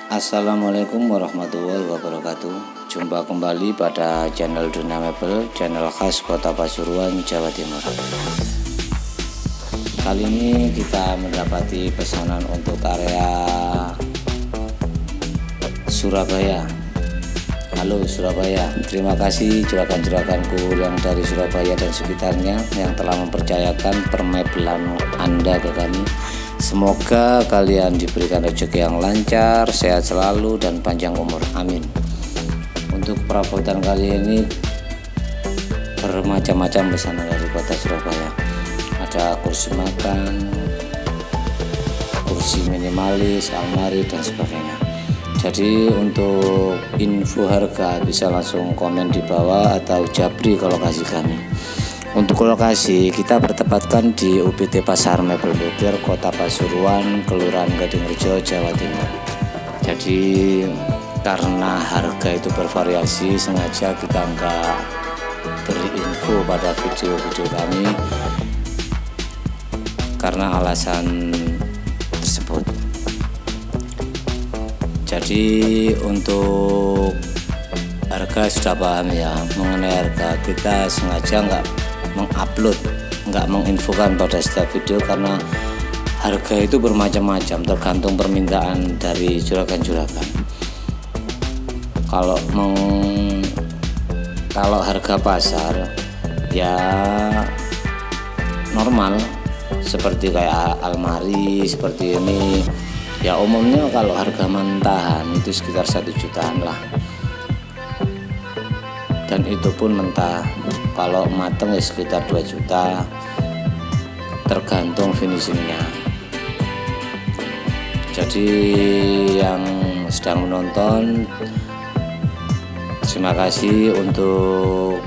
Assalamualaikum warahmatullahi wabarakatuh. Jumpa kembali pada channel Dunia Mebel, channel khas kota Pasuruan, Jawa Timur. Kali ini kita mendapati pesanan untuk area Surabaya. Halo Surabaya, terima kasih juragan-juraganku yang dari Surabaya dan sekitarnya yang telah mempercayakan permebelan Anda ke kami. Semoga kalian diberikan rezeki yang lancar, sehat selalu, dan panjang umur. Amin. Untuk perabotan kali ini bermacam-macam pesanan dari kota Surabaya. Ada kursi makan, kursi minimalis, almari, dan sebagainya. Jadi untuk info harga bisa langsung komen di bawah atau japri ke lokasi kami. Untuk lokasi kita bertempatkan di UPT Pasar Mebel Bukir, Kota Pasuruan, Kelurahan Gadingrejo, Jawa Timur. Jadi karena harga itu bervariasi, sengaja kita enggak beri info pada video-video kami karena alasan tersebut. Jadi untuk harga sudah paham ya, mengenai harga kita sengaja nggak menginfokan pada setiap video karena harga itu bermacam-macam tergantung permintaan dari juragan-juragan. Kalau harga pasar ya normal seperti kayak almari seperti ini ya, umumnya kalau harga mentahan itu sekitar 1 jutaan lah, dan itu pun mentah. Kalau mateng ya sekitar 2 juta tergantung finishingnya. Jadi yang sedang menonton, terima kasih untuk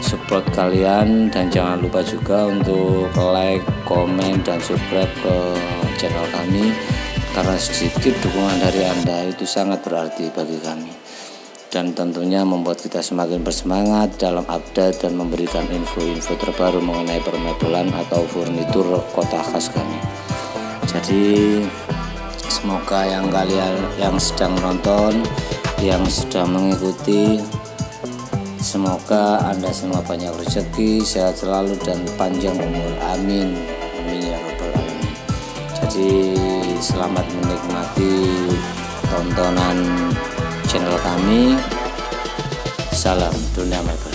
support kalian, dan jangan lupa juga untuk like, komen, dan subscribe ke channel kami karena sedikit dukungan dari Anda itu sangat berarti bagi kami, dan tentunya membuat kita semakin bersemangat dalam update dan memberikan info-info terbaru mengenai permebelan atau furnitur kota khas kami. Jadi semoga yang sedang menonton, yang sudah mengikuti, semoga Anda semua banyak rezeki, sehat selalu, dan panjang umur. Amin. Amin ya rabbal alamin. Jadi selamat menikmati tontonan channel kami. Salam Dunia Mebel.